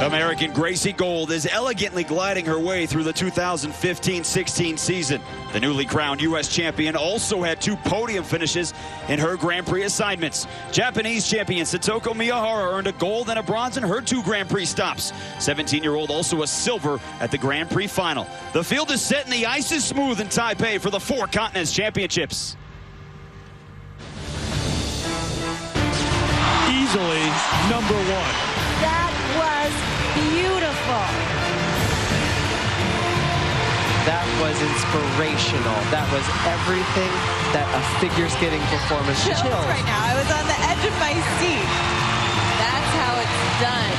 American Gracie Gold is elegantly gliding her way through the 2015-16 season. The newly crowned U.S. champion also had 2 podium finishes in her Grand Prix assignments. Japanese champion Satoko Miyahara earned a gold and a bronze in her 2 Grand Prix stops. 17-year-old also a silver at the Grand Prix final. The field is set and the ice is smooth in Taipei for the 4 Continents Championships. Easily #1. That was beautiful. That was inspirational. That was everything that a figure skating performance should. Chills right now. I was on the edge of my seat. That's how it's done.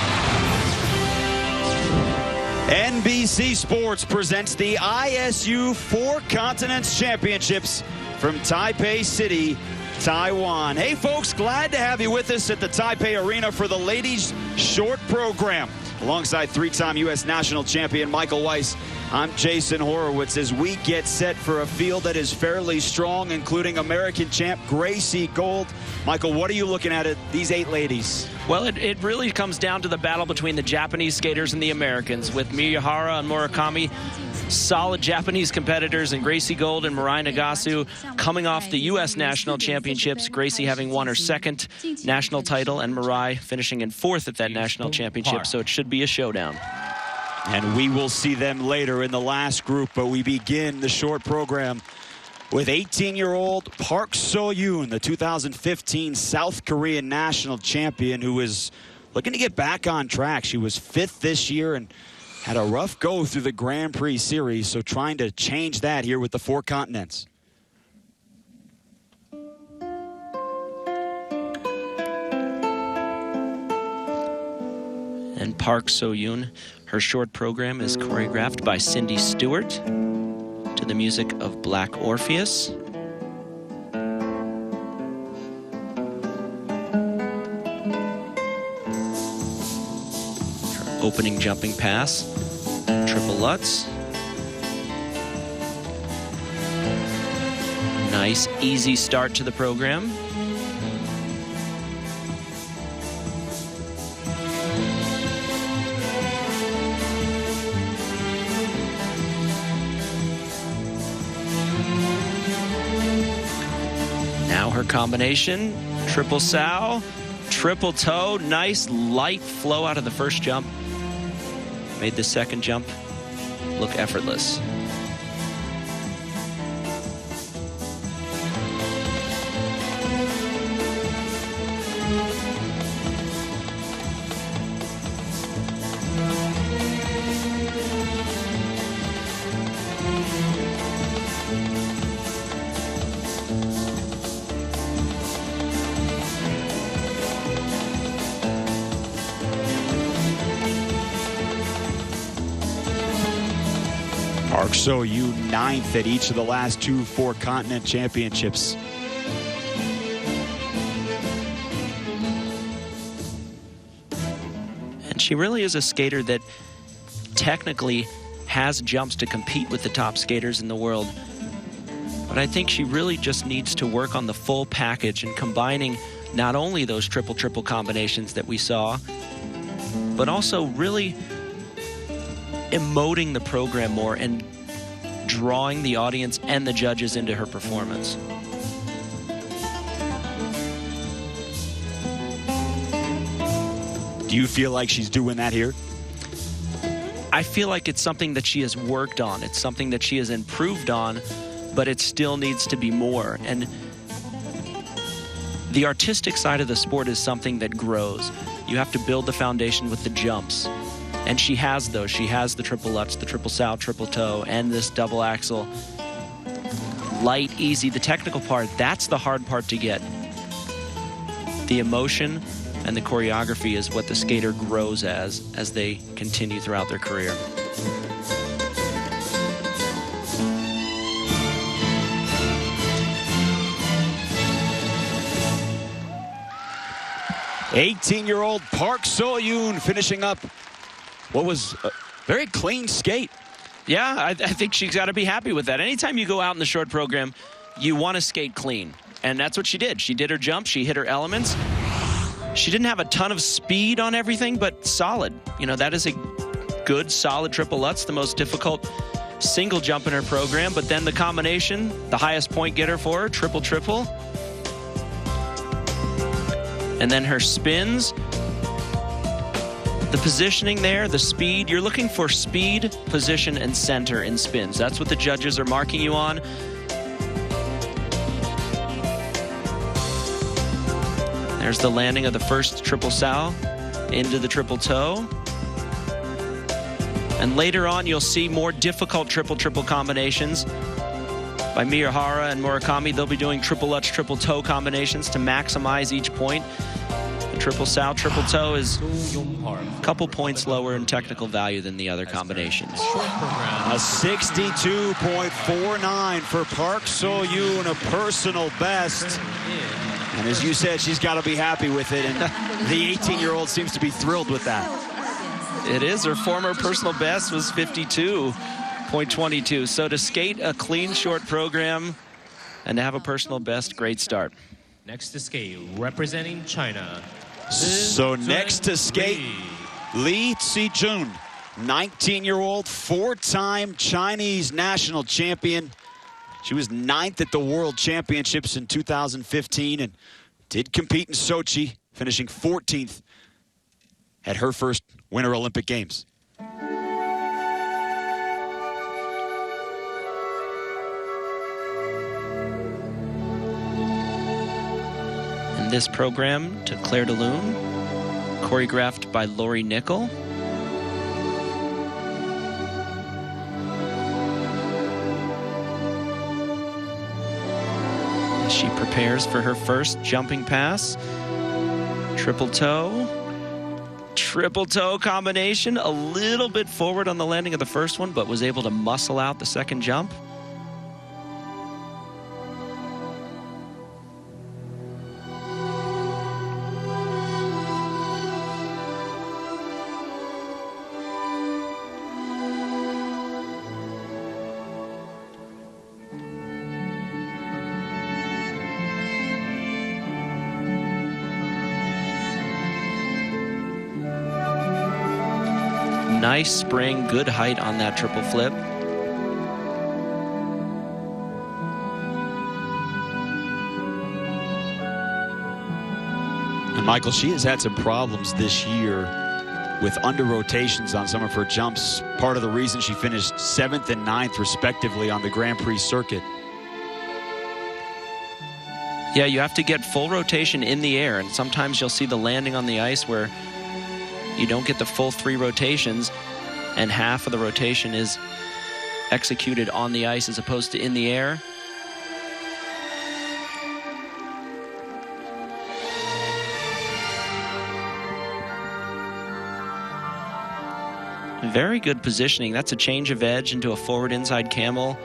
NBC Sports presents the ISU 4 Continents Championships from Taipei City, Taiwan. Hey folks, glad to have you with us at the Taipei Arena for the ladies short program. Alongside 3-time U.S. national champion Michael Weiss, I'm Jason Horowitz as we get set for a field that is fairly strong, including American champ Gracie Gold. Michael, what are you looking at these 8 ladies? Well, it really comes down to the battle between the Japanese skaters and the Americans, with Miyahara and Murakami, solid Japanese competitors, and Gracie Gold and Mirai Nagasu coming off the U.S. national championships, Gracie having won her 2nd national title and Mirai finishing in 4th at that national championship, so it should be a showdown. And we will see them later in the last group, but we begin the short program with 18-year-old Park So-youn, the 2015 South Korean national champion, who is looking to get back on track. She was 5th this year and had a rough go through the Grand Prix series, so trying to change that here with the 4 continents. And Park So-youn, her short program is choreographed by Cindy Stewart to the music of Black Orpheus. Her opening jumping pass, triple Lutz. Nice, easy start to the program. Now her combination, triple sow, triple toe, nice light flow out of the first jump. Made the second jump look effortless. Park So-youn 9th at each of the last 2 4 continent championships. And she really is a skater that technically has jumps to compete with the top skaters in the world. But I think she really just needs to work on the full package and combining not only those triple-triple combinations that we saw, but also really emoting the program more and drawing the audience and the judges into her performance. Do you feel like she's doing that here? I feel like it's something that she has worked on. It's something that she has improved on, but it still needs to be more. And the artistic side of the sport is something that grows. You have to build the foundation with the jumps. And she has those. She has the triple Lutz, the triple sow, triple toe, and this double axel. Light, easy. The technical part, that's the hard part to get. The emotion and the choreography is what the skater grows as they continue throughout their career. '18-year-old Park So-youn finishing up what was a very clean skate. Yeah, I think she's got to be happy with that. Anytime you go out in the short program, you want to skate clean. And that's what she did. She did her jump. She hit her elements. She didn't have a ton of speed on everything, but solid. You know, that is a good, solid triple Lutz, the most difficult single jump in her program. But then the combination, the highest point getter for her, triple, triple. And then her spins. The positioning there, the speed, you're looking for speed, position, and center in spins. That's what the judges are marking you on. There's the landing of the first triple sow into the triple toe. And later on, you'll see more difficult triple-triple combinations by Miyahara and Murakami. They'll be doing triple Lutz, triple toe combinations to maximize each point. The triple sow, triple toe is a couple points lower in technical value than the other combinations. A 62.49 for Park So-youn, a personal best. And as you said, she's got to be happy with it, and the 18-year-old seems to be thrilled with that. It is. Her former personal best was 52.22. So to skate a clean short program and to have a personal best, great start. Next to skate, representing China. So next to skate, Li Zijun, 19-year-old, four-time Chinese national champion. She was 9th at the World Championships in 2015 and did compete in Sochi, finishing 14th at her first Winter Olympic Games. And this program to Claire de Lune, choreographed by Lori Nickel. She prepares for her first jumping pass. Triple toe combination, a little bit forward on the landing of the first one, but was able to muscle out the second jump. Nice spring, good height on that triple flip. And Michael, she has had some problems this year with under rotations on some of her jumps. Part of the reason she finished 7th and 9th respectively on the Grand Prix circuit. Yeah, you have to get full rotation in the air, and sometimes you'll see the landing on the ice where you don't get the full 3 rotations, and half of the rotation is executed on the ice as opposed to in the air. Very good positioning. That's a change of edge into a forward inside camel.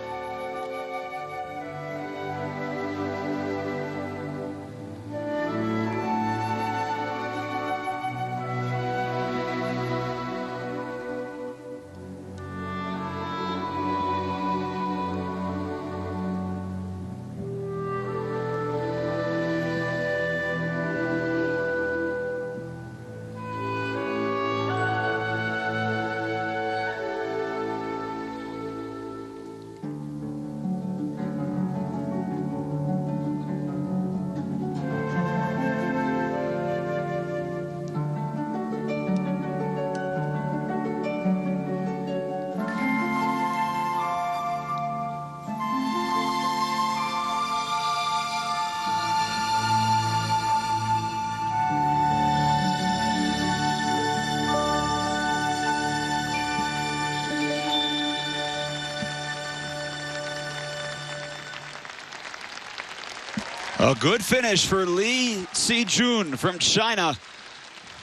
A good finish for Li Zijun from China.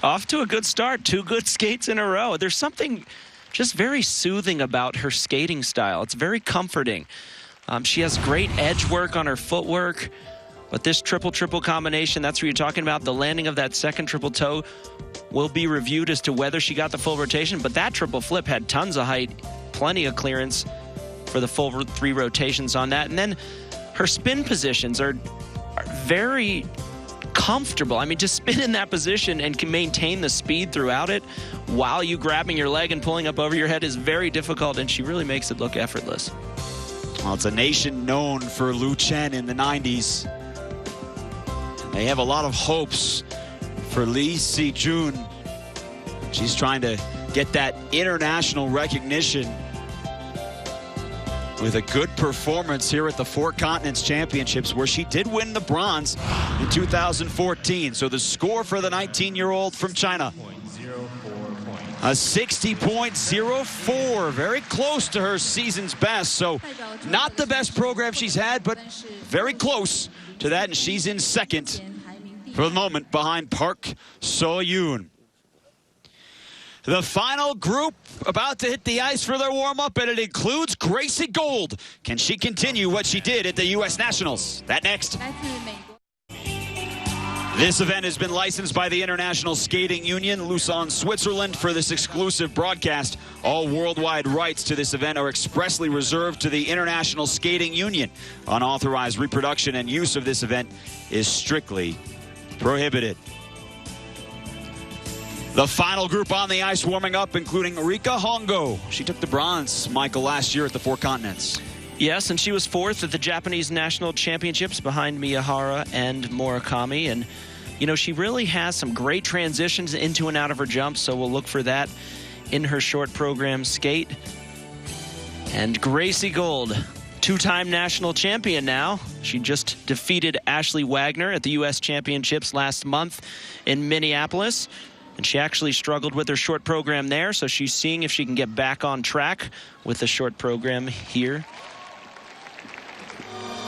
Off to a good start, 2 good skates in a row. There's something just very soothing about her skating style. It's very comforting. She has great edge work on her footwork, but this triple-triple combination, that's what you're talking about. The landing of that second triple toe will be reviewed as to whether she got the full rotation, but that triple flip had tons of height, plenty of clearance for the full 3 rotations on that. And then her spin positions are very comfortable. I mean, to spin in that position and can maintain the speed throughout it while you grabbing your leg and pulling up over your head is very difficult, and she really makes it look effortless. Well, it's a nation known for Liu Chen in the 90s. They have a lot of hopes for Li Zijun. She's trying to get that international recognition with a good performance here at the Four Continents Championships, where she did win the bronze in 2014. So the score for the 19-year-old from China, a 60.04, very close to her season's best. So not the best program she's had, but very close to that, and she's in second for the moment behind Park So-youn. The final group about to hit the ice for their warm-up, and it includes Gracie Gold. Can she continue what she did at the U.S. Nationals? That next. This event has been licensed by the International Skating Union, Lausanne, Switzerland, for this exclusive broadcast. All worldwide rights to this event are expressly reserved to the International Skating Union. Unauthorized reproduction and use of this event is strictly prohibited. The final group on the ice warming up, including Rika Hongo. She took the bronze, Michael, last year at the Four Continents. Yes, and she was fourth at the Japanese National Championships behind Miyahara and Murakami. And, you know, she really has some great transitions into and out of her jumps, so we'll look for that in her short program skate. And Gracie Gold, two-time national champion now. She just defeated Ashley Wagner at the U.S. Championships last month in Minneapolis. And she actually struggled with her short program there, so she's seeing if she can get back on track with the short program here.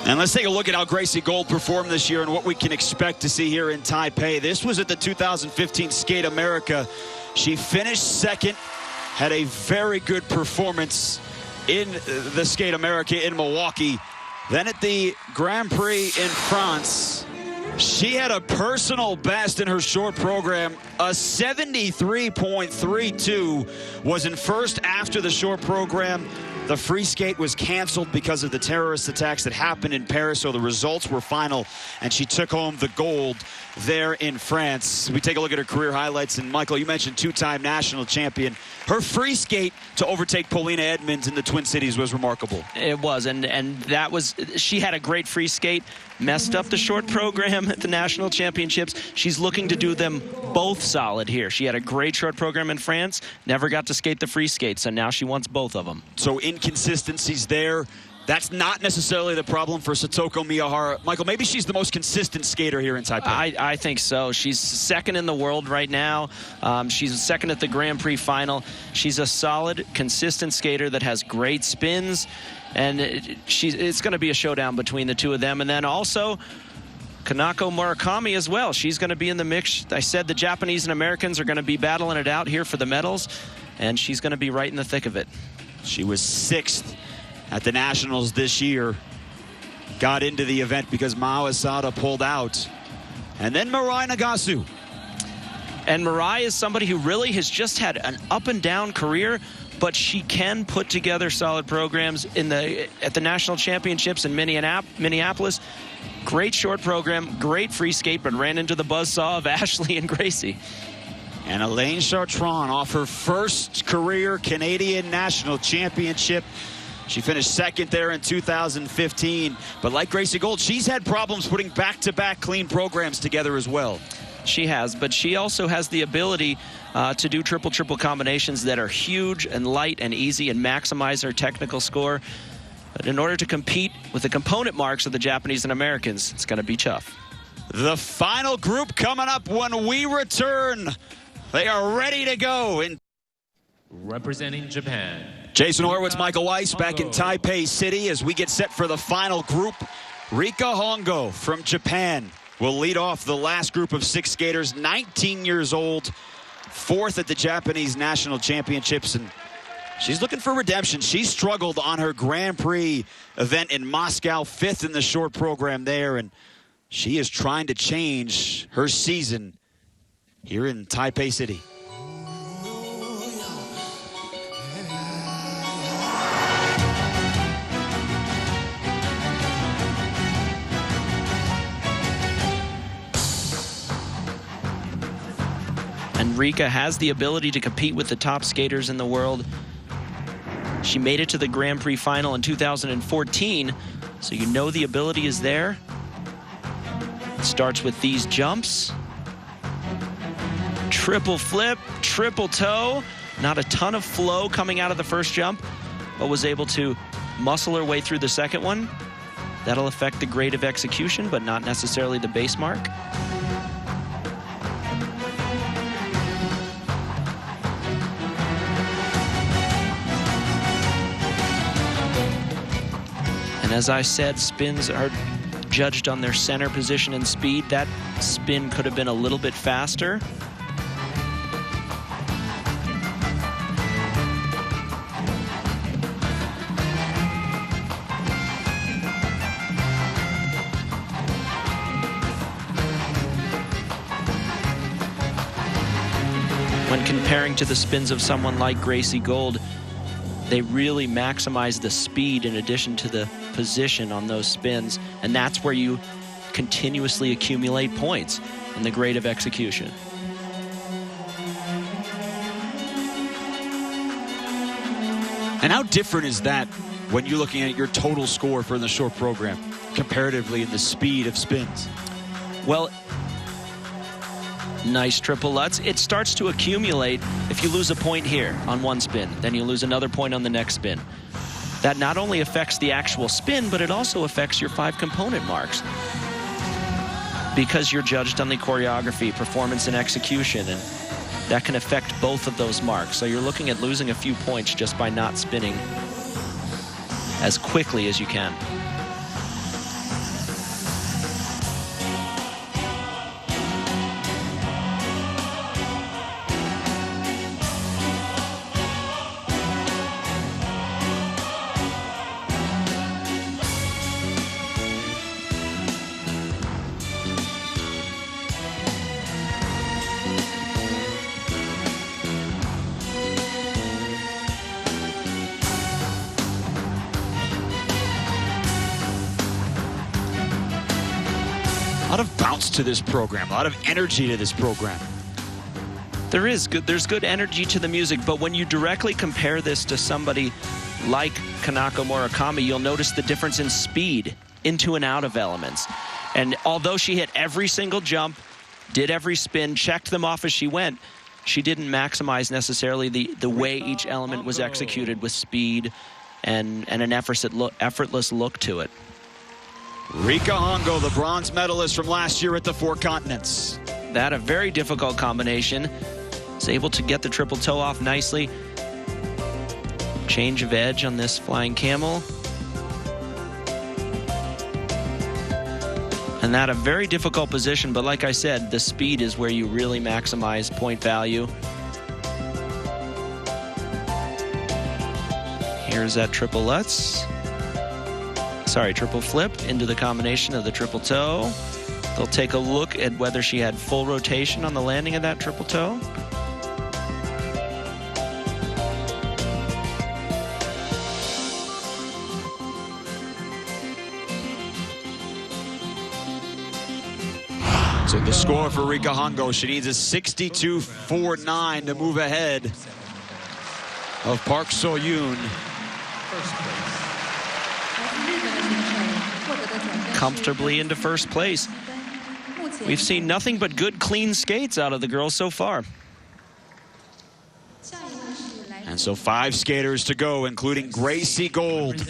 And let's take a look at how Gracie Gold performed this year and what we can expect to see here in Taipei. This was at the 2015 Skate America. She finished second, had a very good performance in the Skate America in Milwaukee. Then at the Grand Prix in France, she had a personal best in her short program. A 73.32 was in first after the short program. The free skate was canceled because of the terrorist attacks that happened in Paris, so the results were final, and she took home the gold there in France. We take a look at her career highlights, and Michael, you mentioned two-time national champion. Her free skate to overtake Paulina Edmonds in the Twin Cities was remarkable. It was, and that was, she had a great free skate, messed up the short program at the national championships. She's looking to do them both solid here. She had a great short program in France, never got to skate the free skate, so now she wants both of them. So inconsistencies there. That's not necessarily the problem for Satoko Miyahara. Michael, maybe she's the most consistent skater here in Taipei. I think so. She's second in the world right now. She's second at the Grand Prix final. She's a solid, consistent skater that has great spins, and it's going to be a showdown between the two of them. And then also Kanako Murakami as well. She's going to be in the mix. I said the Japanese and Americans are going to be battling it out here for the medals, and she's going to be right in the thick of it. She was sixth at the Nationals this year. Got into the event because Mao Asada pulled out. And then Mirai Nagasu. And Mirai is somebody who really has just had an up and down career, but she can put together solid programs at the national championships in Minneapolis. Great short program, great free skate, but ran into the buzzsaw of Ashley and Gracie. And Alaine Chartrand off her first career Canadian national championship. She finished second there in 2015. But like Gracie Gold, she's had problems putting back-to-back clean programs together as well. She has, but she also has the ability to do triple-triple combinations that are huge and light and easy and maximize her technical score. But in order to compete with the component marks of the Japanese and Americans, it's going to be tough. The final group coming up when we return. They are ready to go. Representing Japan, Jason Horowitz, Michael Weiss back in Taipei City as we get set for the final group. Rika Hongo from Japan will lead off the last group of six skaters, 19 years old, fourth at the Japanese National Championships, and she's looking for redemption. She struggled on her Grand Prix event in Moscow, fifth in the short program there, and she is trying to change her season here in Taipei City. And Rika has the ability to compete with the top skaters in the world. She made it to the Grand Prix final in 2014, so you know the ability is there. It starts with these jumps. Triple flip, triple toe. Not a ton of flow coming out of the first jump, but was able to muscle her way through the second one. That'll affect the grade of execution, but not necessarily the base mark. And as I said, spins are judged on their center position and speed. That spin could have been a little bit faster. When comparing to the spins of someone like Gracie Gold, they really maximize the speed in addition to the position on those spins, and that's where you continuously accumulate points in the grade of execution. And how different is that when you're looking at your total score for the short program, comparatively in the speed of spins? Well, nice triple lutz. It starts to accumulate if you lose a point here on one spin, then you lose another point on the next spin. That not only affects the actual spin, but it also affects your 5 component marks, because you're judged on the choreography, performance, and execution, and that can affect both of those marks. So you're looking at losing a few points just by not spinning as quickly as you can. A lot of bounce to this program, a lot of energy to this program. There's good energy to the music, but when you directly compare this to somebody like Kanako Murakami, you'll notice the difference in speed, into and out of elements. And although she hit every single jump, did every spin, checked them off as she went, she didn't maximize necessarily the way each element was executed with speed and an effortless look to it. Rika Hongo, the bronze medalist from last year at the Four Continents. That a very difficult combination. Is able to get the triple toe off nicely. Change of edge on this flying camel. And that a very difficult position, but like I said, the speed is where you really maximize point value. Here's that triple lutz. Sorry, triple flip into the combination of the triple toe. They'll take a look at whether she had full rotation on the landing of that triple toe. So the score for Rika Hongo, she needs a 62.49 to move ahead of Park So-youn. Comfortably into first place. We've seen nothing but good, clean skates out of the girls so far. And so 5 skaters to go, including Gracie Gold,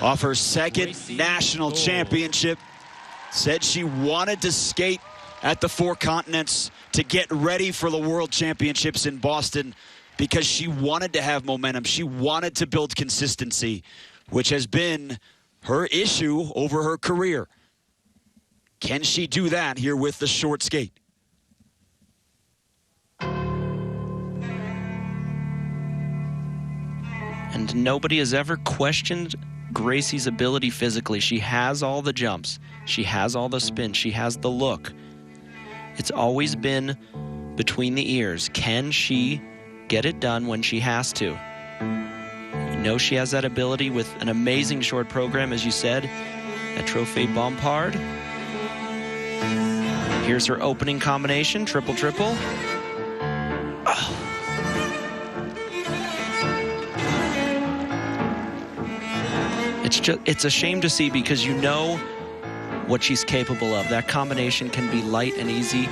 off her second national championship. Said she wanted to skate at the Four Continents to get ready for the World Championships in Boston because she wanted to have momentum. She wanted to build consistency, which has been her issue over her career. Can she do that here with the short skate? And nobody has ever questioned Gracie's ability physically. She has all the jumps. She has all the spin. She has the look. It's always been between the ears. Can she get it done when she has to? You know she has that ability with an amazing short program, as you said, at Trophée Bompard. Here's her opening combination, triple-triple. It's a shame to see because you know what she's capable of. That combination can be light and easy,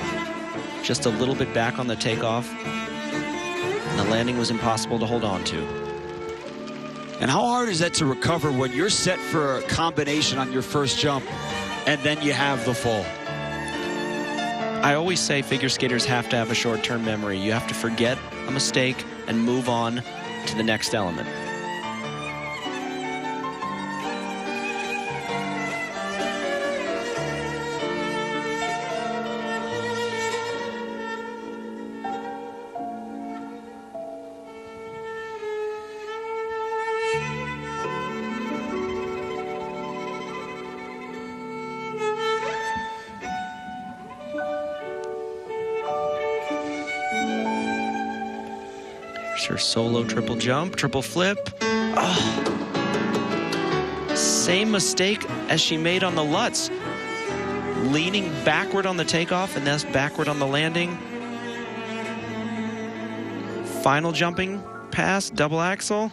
just a little bit back on the takeoff. And the landing was impossible to hold on to. And how hard is that to recover when you're set for a combination on your first jump and then you have the fall? I always say figure skaters have to have a short-term memory. You have to forget a mistake and move on to the next element. Her solo triple jump, triple flip. Oh. Same mistake as she made on the Lutz. Leaning backward on the takeoff and thus backward on the landing. Final jumping pass, double axel.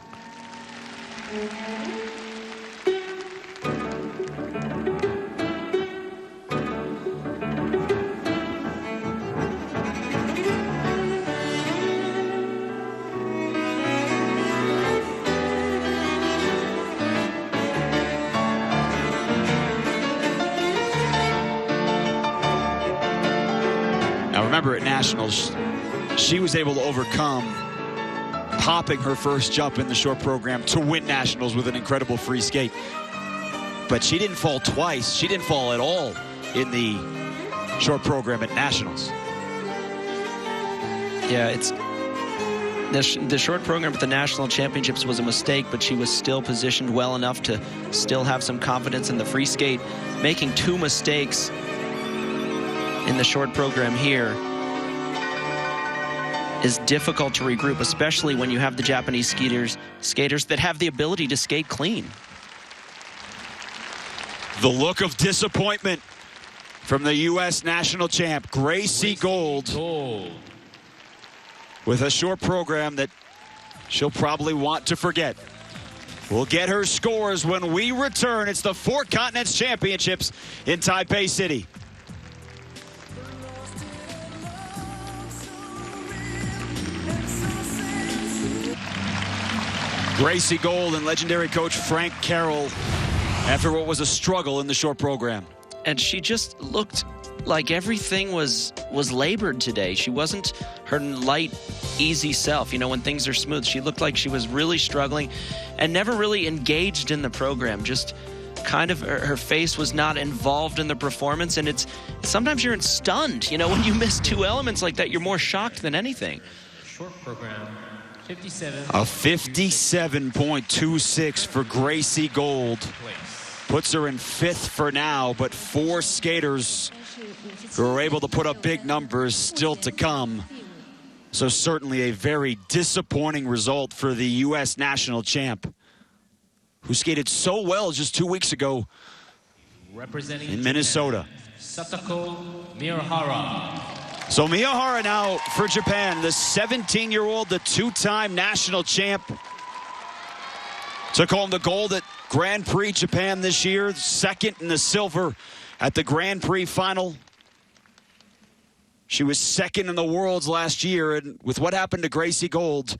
Remember at Nationals, she was able to overcome popping her first jump in the short program to win Nationals with an incredible free skate. But she didn't fall twice. She didn't fall at all in the short program at Nationals. Yeah, it's the short program at the National Championships was a mistake, but she was still positioned well enough to still have some confidence in the free skate. Making two mistakes in the short program here is difficult to regroup, especially when you have the Japanese skaters that have the ability to skate clean. The look of disappointment from the U.S. national champ, Gracie Gold, with a short program that she'll probably want to forget. We'll get her scores when we return. It's the Four Continents Championships in Taipei City. Gracie Gold and legendary coach Frank Carroll after what was a struggle in the short program. And she just looked like everything was labored today. She wasn't her light, easy self. You know, when things are smooth, she looked like she was really struggling and never really engaged in the program. Just kind of her face was not involved in the performance. And it's sometimes you're stunned. You know, when you miss two elements like that, you're more shocked than anything. Short program. 57. A 57.26 for Gracie Gold. Puts her in fifth for now, but four skaters who are able to put up big numbers still to come. So certainly a very disappointing result for the U.S. national champ, who skated so well just 2 weeks ago in Minnesota. Satoko Miyahara. So Miyahara now for Japan, the 17-year-old, the two-time national champ. Took home the gold at Grand Prix Japan this year, second in the silver at the Grand Prix final. She was second in the Worlds last year, and with what happened to Gracie Gold,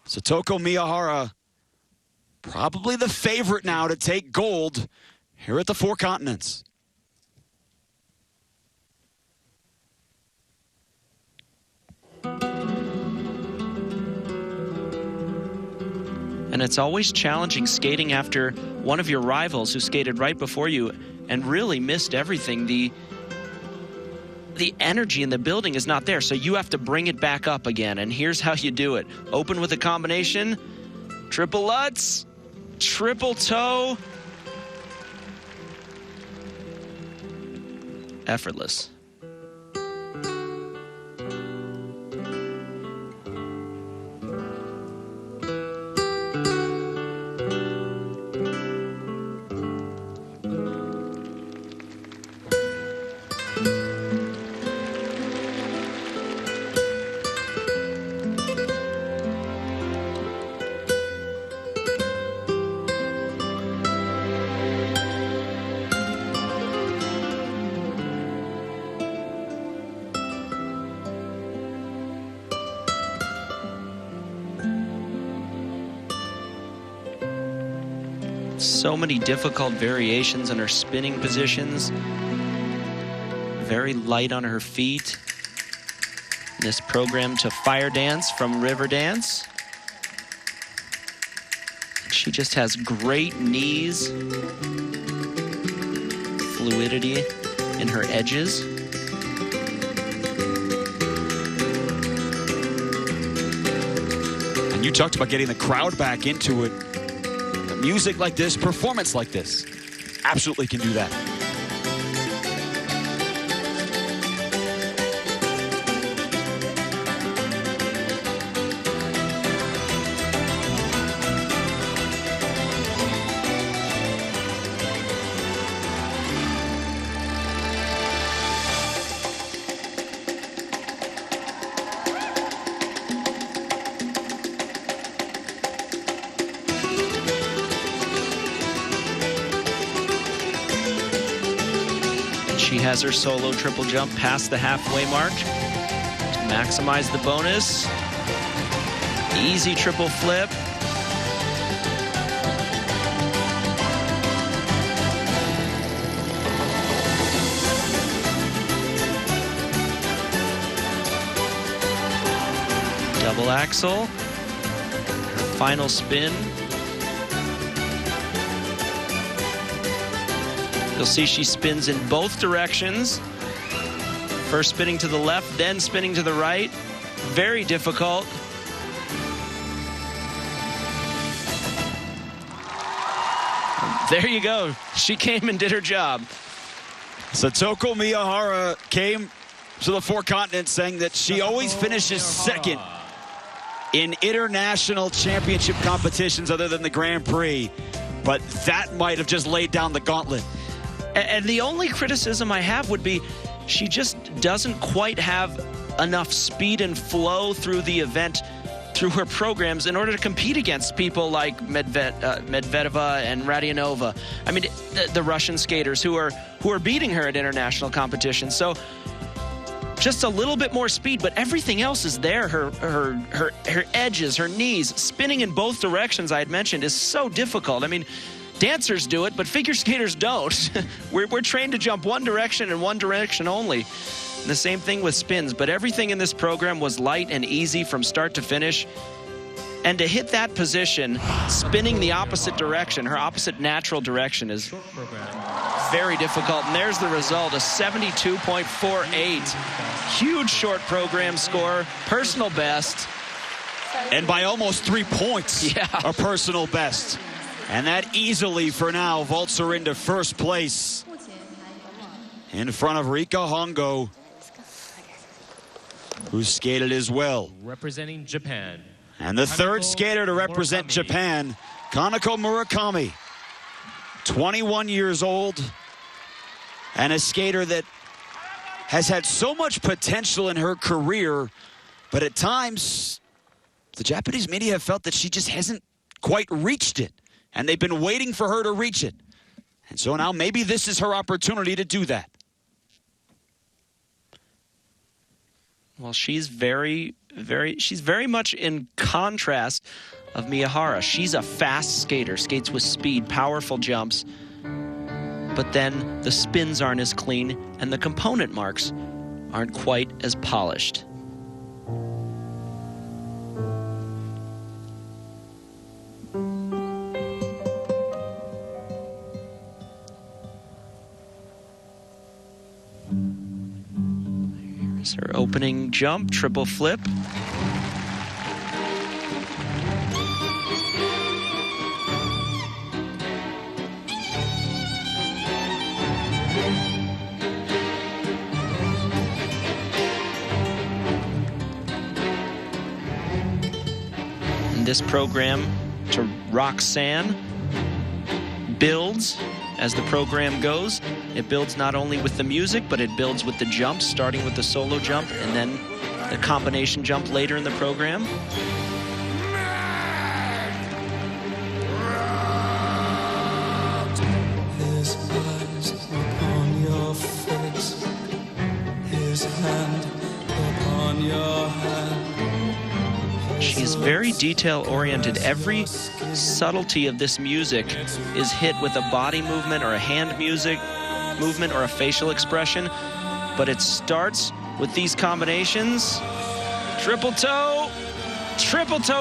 Satoko Miyahara probably the favorite now to take gold here at the Four Continents. And it's always challenging skating after one of your rivals who skated right before you and really missed everything. The energy in the building is not there, so you have to bring it back up again. And here's how you do it. Open with a combination, triple Lutz, triple toe. Effortless. So many difficult variations in her spinning positions. Very light on her feet. This program to Fire Dance from River Dance. She just has great knees, fluidity in her edges. And you talked about getting the crowd back into it. Music like this, performance like this, absolutely can do that. She has her solo triple jump past the halfway mark to maximize the bonus. Easy triple flip. Double axel. Her final spin. You'll see she spins in both directions. First spinning to the left, then spinning to the right. Very difficult. There you go. She came and did her job. Satoko Miyahara came to the Four Continents saying that she always finishes second in international championship competitions other than the Grand Prix. But that might have just laid down the gauntlet. And the only criticism I have would be she just doesn't quite have enough speed and flow through the event, through her programs, in order to compete against people like Medvedeva and Radionova. I mean, the Russian skaters who are beating her at international competitions. So just a little bit more speed, but everything else is there. Her edges, her knees, spinning in both directions, I had mentioned, is so difficult. I mean, dancers do it, but figure skaters don't. We're trained to jump one direction and one direction only. And the same thing with spins, but everything in this program was light and easy from start to finish. And to hit that position, spinning the opposite direction, her opposite natural direction, is very difficult. And there's the result, a 72.48. Huge short program score, personal best. And by almost 3 points, a personal best. And that easily, for now, vaults her into first place in front of Rika Hongo, who skated as well. Representing Japan. And the third skater to represent Japan, Kanako Murakami, 21 years old, and a skater that has had so much potential in her career, but at times, the Japanese media have felt that she just hasn't quite reached it. And they've been waiting for her to reach it. And so now maybe this is her opportunity to do that. Well, she's very much in contrast of Miyahara. She's a fast skater, skates with speed, powerful jumps. But then the spins aren't as clean and the component marks aren't quite as polished. Here's her opening jump, triple flip. And this program to Roxanne builds as the program goes. It builds not only with the music, but it builds with the jumps, starting with the solo jump and then the combination jump later in the program. His eyes upon your face, his hand upon your hand, She is very detail-oriented. Every subtlety of this music is hit with a body movement or a hand movement or a facial expression. But it starts with these combinations. Triple toe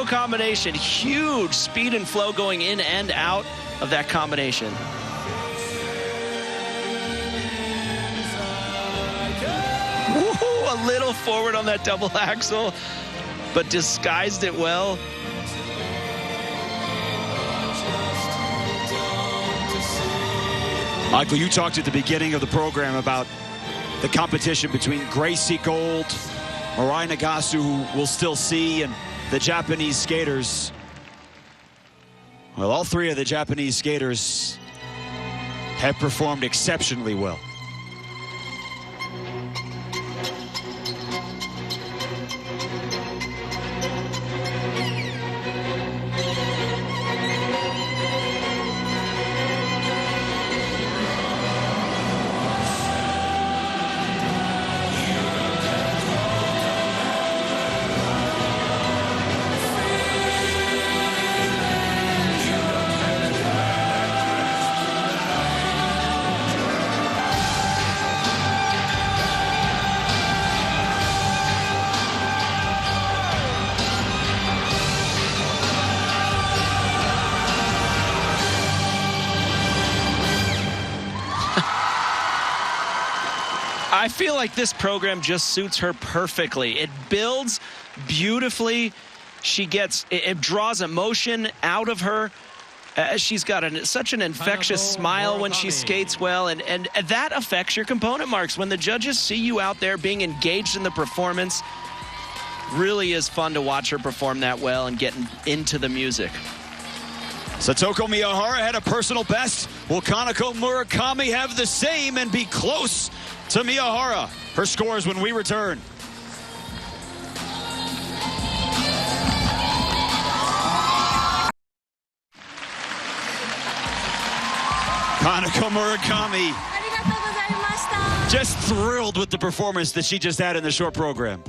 combination. Huge speed and flow going in and out of that combination. Woo, a little forward on that double axel, but disguised it well. Michael, you talked at the beginning of the program about the competition between Gracie Gold, Mirai Nagasu, who we'll still see, and the Japanese skaters. Well, all three of the Japanese skaters have performed exceptionally well. I feel like this program just suits her perfectly. It builds beautifully. She gets, it draws emotion out of her. She's got such an infectious smile when she skates well, and that affects your component marks. When the judges see you out there being engaged in the performance, really is fun to watch her perform that well and get into the music. Satoko Miyahara had a personal best. Will Kanako Murakami have the same and be close to Miyahara? Her scores when we return. Kanako Murakami just thrilled with the performance that she just had in the short program.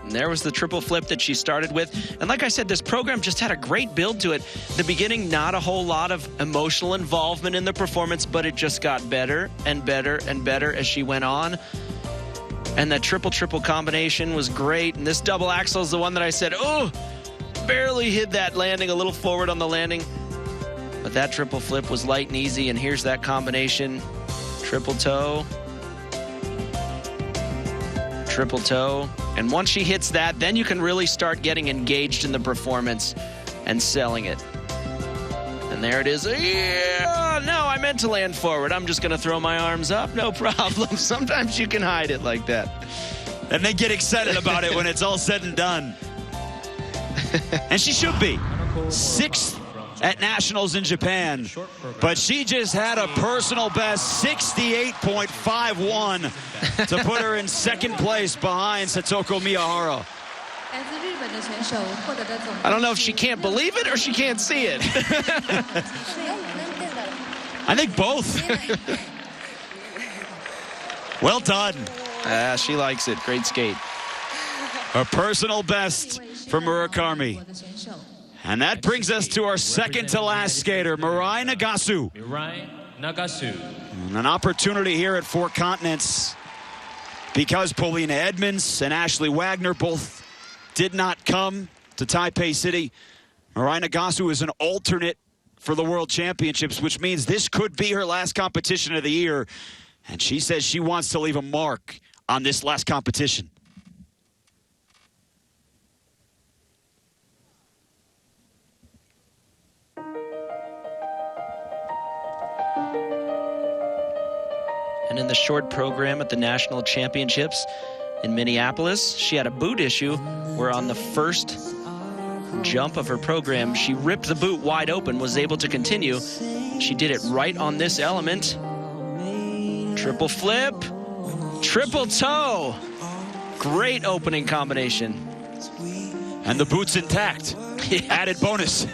And there was the triple flip that she started with. And like I said, this program just had a great build to it. The beginning, not a whole lot of emotional involvement in the performance, but it just got better and better and better as she went on. And that triple combination was great. And this double axel is the one that I said, oh, barely hit that landing, a little forward on the landing. But that triple flip was light and easy. And here's that combination, triple toe. Triple toe. And once she hits that, then you can really start getting engaged in the performance and selling it. And there it is. Yeah, no, I meant to land forward. I'm just going to throw my arms up. No problem. Sometimes you can hide it like that. And they get excited about it when it's all said and done. And she should be. 6th at Nationals in Japan. But she just had a personal best, 68.51, to put her in second place behind Satoko Miyahara. I don't know if she can't believe it or she can't see it. I think both. Well done. She likes it. Great skate. A personal best for Murakami. And that brings us to our second to last skater, Mirai Nagasu. Mirai Nagasu. And an opportunity here at Four Continents because Paulina Edmonds and Ashley Wagner both did not come to Taipei City. Mirai Nagasu is an alternate for the World Championships, which means this could be her last competition of the year. And she says she wants to leave a mark on this last competition. And in the short program at the National Championships in Minneapolis, she had a boot issue where on the first jump of her program, she ripped the boot wide open, was able to continue. She did it right on this element. Triple flip, triple toe. Great opening combination. And the boot's intact. Added bonus.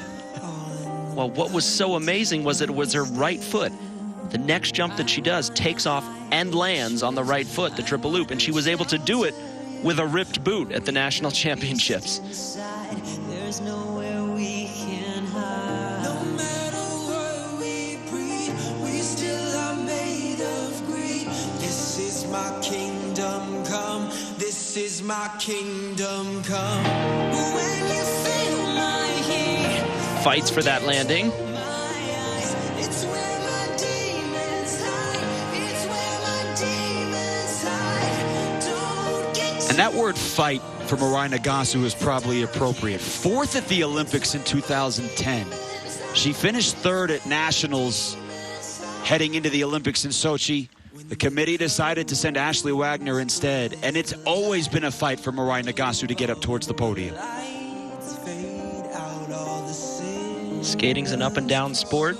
Well, what was so amazing was it was her right foot. The next jump that she does takes off and lands on the right foot, the triple loop, and she was able to do it with a ripped boot at the National Championships. there's nowhere we can hide. No matter what we breed, we still are made of greed. This is my kingdom come. This is my kingdom come. When you feel my heat, Fights for that landing. it's where my demons hide. It's where my demons hide. Don't get And that word fight for Mirai Nagasu is probably appropriate. 4th at the Olympics in 2010. She finished 3rd at Nationals heading into the Olympics in Sochi. The committee decided to send Ashley Wagner instead, and it's always been a fight for Mirai Nagasu to get up towards the podium. lights fade out all the sin. Skating's an up and down sport,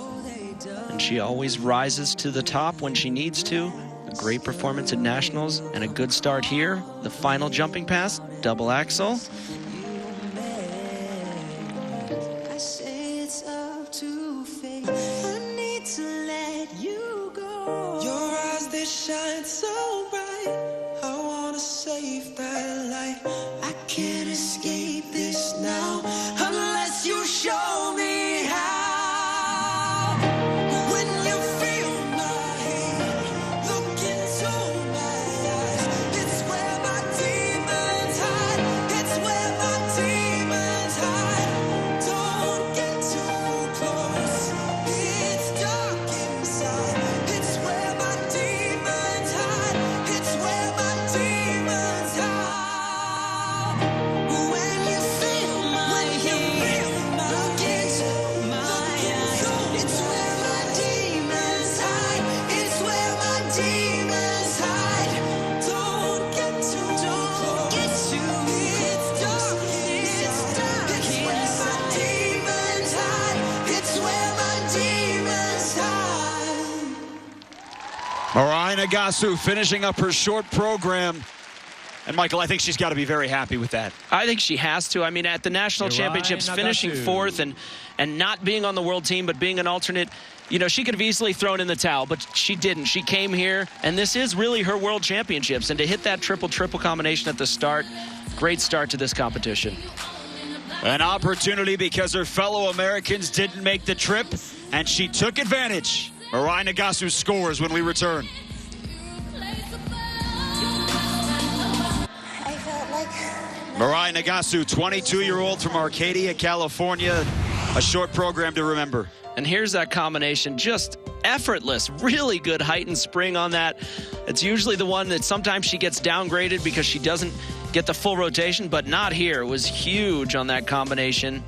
and she always rises to the top when she needs to. A great performance at Nationals and a good start here. The final jumping pass, double axel. I say it's up to fate. I need to let you go. Your eyes, they shine so bright. I wanna save that light. I can't escape this now unless you show me how. When you feel my heat, look into my eyes. It's where my demons hide. It's where my demons hide. Don't get too close. It's dark inside. It's where my demons hide. It's where my demons hide. When you feel my heat, look into my eyes. It's where my demons hide. It's where my demons hide. Don't get too close. It's dark. It's dark. It's where my demons hide. It's where my demons hide. Mirai Nagasu finishing up her short program. And Michael, I think she's got to be very happy with that. I think she has to. I mean, at the national Mirai championships, finishing Nagasu. 4th and not being on the world team, but being an alternate, you know, she could have easily thrown in the towel, but she didn't. She came here, and this is really her world championships. And to hit that triple-triple combination at the start, great start to this competition. An opportunity because her fellow Americans didn't make the trip, and she took advantage. Mirai Nagasu scores when we return. I felt like Mirai Nagasu, 22-year-old from Arcadia, California. A short program to remember. And here's that combination, just effortless, really good height and spring on that. It's usually the one that sometimes she gets downgraded because she doesn't get the full rotation, but not here. It was huge on that combination.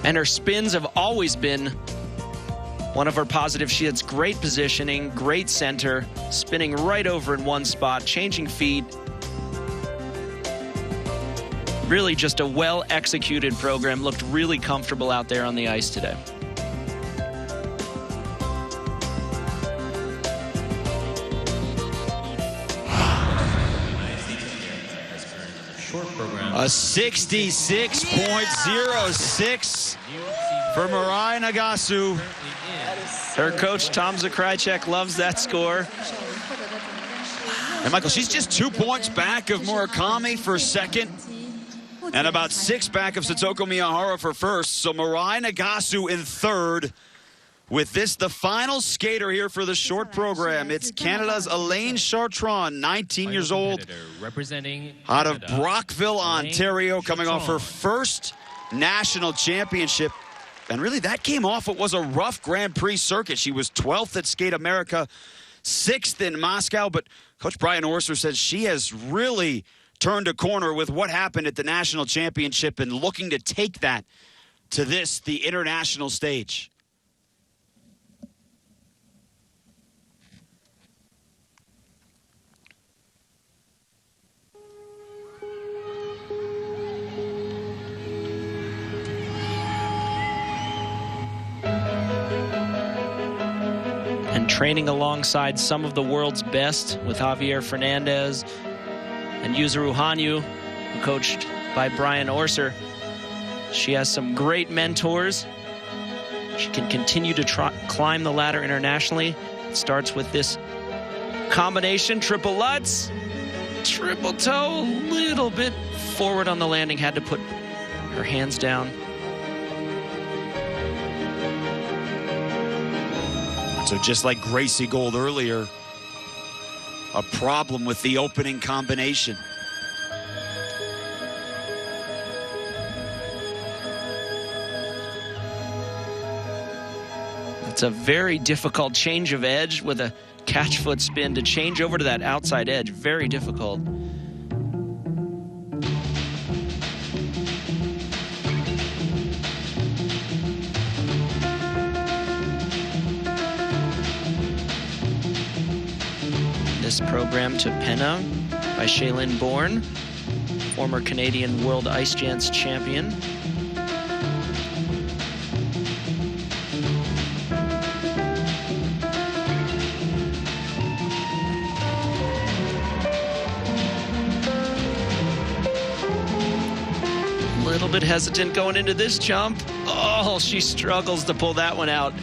And her spins have always been one of her positives. She has great positioning, great center, spinning right over in one spot, changing feet. Really just a well-executed program. Looked really comfortable out there on the ice today. Short program. A 66.06 for Mirai Nagasu. Her coach, Tom Zakrajcek, loves that score. And Michael, she's just 2 points back of Murakami for second, and about 6 back of Satoko Miyahara for first. So Mirai Nagasu in third. With this, the final skater here for the short program. It's Canada's Alaine Chartrand, 19 years old, Representing out of Canada, Brockville, Alaine Ontario, coming off her Chartrand. first national championship. And really, that came off what was a rough Grand Prix circuit. She was 12th at Skate America, 6th in Moscow. But Coach Brian Orser says she has really turned a corner with what happened at the national championship and looking to take that to this, the international stage. And training alongside some of the world's best with Javier Fernandez and Yuzuru Hanyu, who coached by Brian Orser. She has some great mentors. She can continue to climb the ladder internationally. It starts with this combination, triple Lutz, triple toe, a little bit forward on the landing, had to put her hands down. So just like Gracie Gold earlier, a problem with the opening combination. It's a very difficult change of edge with a catch foot spin to change over to that outside edge. Very difficult. This program to Penna by Shailene Bourne, former Canadian World Ice Dance champion. A little bit hesitant going into this jump. Oh, she struggles to pull that one out.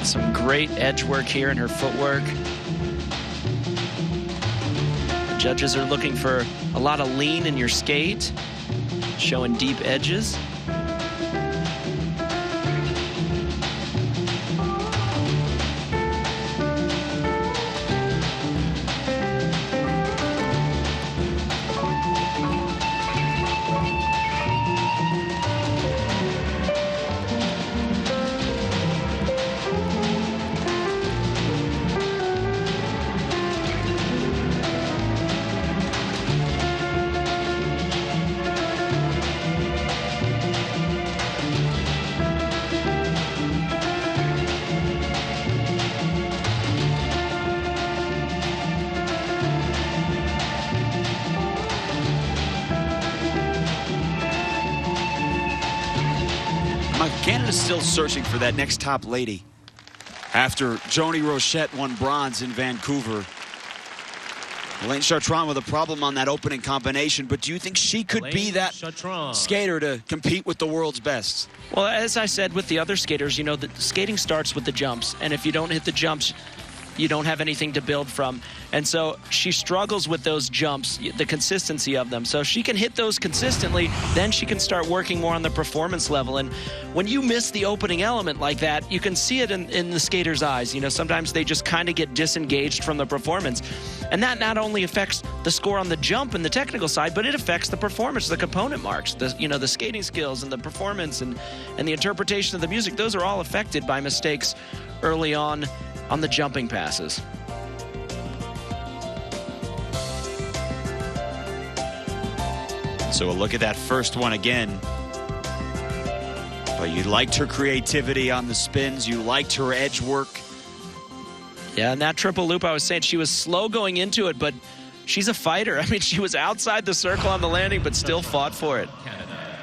Some great edge work here in her footwork. The judges are looking for a lot of lean in your skate, showing deep edges. Canada's still searching for that next top lady after Joni Rochette won bronze in Vancouver. Alaine Chartrand with a problem on that opening combination, but do you think she could be that skater to compete with the world's best? Well, as I said with the other skaters, you know, the skating starts with the jumps, and if you don't hit the jumps, you don't have anything to build from. And so she struggles with those jumps, the consistency of them. So if she can hit those consistently, then she can start working more on the performance level. And when you miss the opening element like that, you can see it in the skater's eyes. You know, sometimes they just kind of get disengaged from the performance. And that not only affects the score on the jump and the technical side, but it affects the performance, the component marks, the skating skills and the performance and the interpretation of the music. Those are all affected by mistakes early on the jumping passes. So a look at that first one again. But you liked her creativity on the spins. You liked her edge work. Yeah, and that triple loop, I was saying, she was slow going into it, but she's a fighter. I mean, she was outside the circle on the landing, but still fought for it.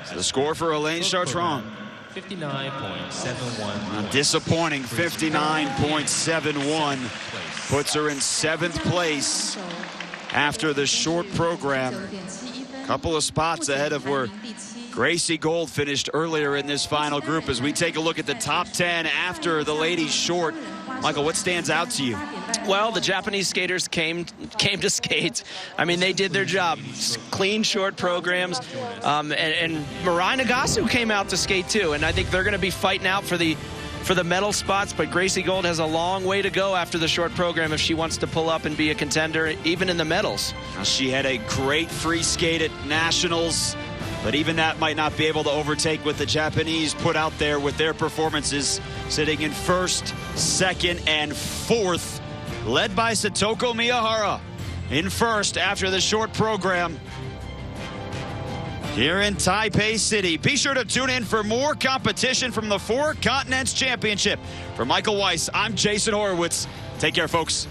So the score for Alaine Chartrand. 59.71. A disappointing 59.71. Puts her in 7th place after the short program. Couple of spots ahead of where Gracie Gold finished earlier in this final group. As we take a look at the top 10 after the ladies short, Michael, what stands out to you? Well, the Japanese skaters came to skate. I mean, they did their job. Clean short programs. And Mirai Nagasu came out to skate too. And I think they're going to be fighting out for the medal spots, but Gracie Gold has a long way to go after the short program if she wants to pull up and be a contender, even in the medals. She had a great free skate at Nationals, but even that might not be able to overtake what the Japanese put out there with their performances, sitting in 1st, 2nd, and 4th, led by Satoko Miyahara in 1st after the short program here in Taipei City. Be sure to tune in for more competition from the Four Continents Championship. For Michael Weiss, I'm Jason Horowitz. Take care, folks.